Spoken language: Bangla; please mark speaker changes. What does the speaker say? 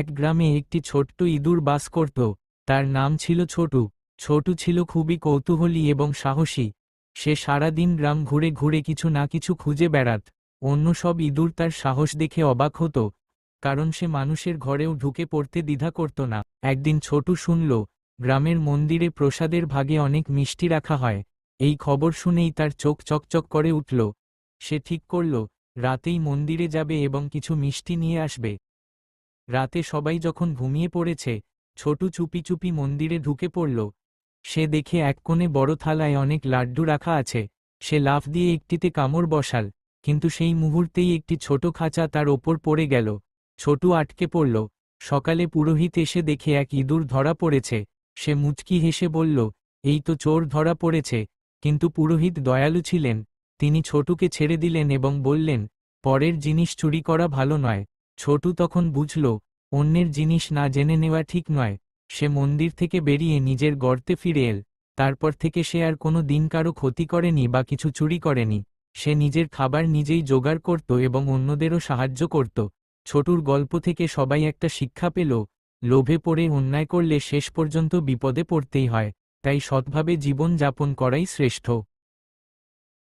Speaker 1: এক গ্রামে একটি ছোট্ট ইঁদুর বাস করত। তার নাম ছিল ছোটু। ছোটু ছিল খুবই কৌতূহলী এবং সাহসী। সে সারা দিন গ্রাম ঘুরে ঘুরে কিছু না কিছু খুঁজে বেড়াত। অন্য সব ইঁদুর তার সাহস দেখে অবাক হতো, কারণ সে মানুষের ঘরেও ঢুকে পড়তে দ্বিধা করত না। একদিন ছোটু শুনল, গ্রামের মন্দিরে প্রসাদের ভাগে অনেক মিষ্টি রাখা হয়। এই খবর শুনেই তার চোখ চকচক করে উঠল। সে ঠিক করল, রাতেই মন্দিরে যাবে এবং কিছু মিষ্টি নিয়ে আসবে। রাতে সবাই যখন ঘুমিয়ে পড়েছে, ছোটু চুপি চুপি মন্দিরে ঢুকে পড়ল। সে দেখে এক কোণে বড় থালায় অনেক লাড্ডু রাখা আছে। সে লাফ দিয়ে একটিতে কামড় বসাল, কিন্তু সেই মুহূর্তেই একটি ছোট খাঁচা তার ওপর পড়ে গেল। ছোটু আটকে পড়ল। সকালে পুরোহিত এসে দেখে এক ইঁদুর ধরা পড়েছে। সে মুচকি হেসে বলল, এই তো চোর ধরা পড়েছে। কিন্তু পুরোহিত দয়ালু ছিলেন। তিনি ছোটুকে ছেড়ে দিলেন এবং বললেন, পরের জিনিস চুরি করা ভালো নয়। ছোটু তখন বুঝল, অন্যের জিনিস না জেনে নেওয়া ঠিক নয়। সে মন্দির থেকে বেরিয়ে নিজের গর্তে ফিরে এল। তারপর থেকে সে আর কোনো দিন কারো ক্ষতি করেনি বা কিছু চুরি করেনি। সে নিজের খাবার নিজেই জোগাড় করত এবং অন্যদেরও সাহায্য করত। ছোটুর গল্প থেকে সবাই একটা শিক্ষা পেল, লোভে পড়ে অন্যায় করলে শেষ পর্যন্ত বিপদে পড়তেই হয়। তাই সৎভাবে জীবন যাপন করাই শ্রেষ্ঠ।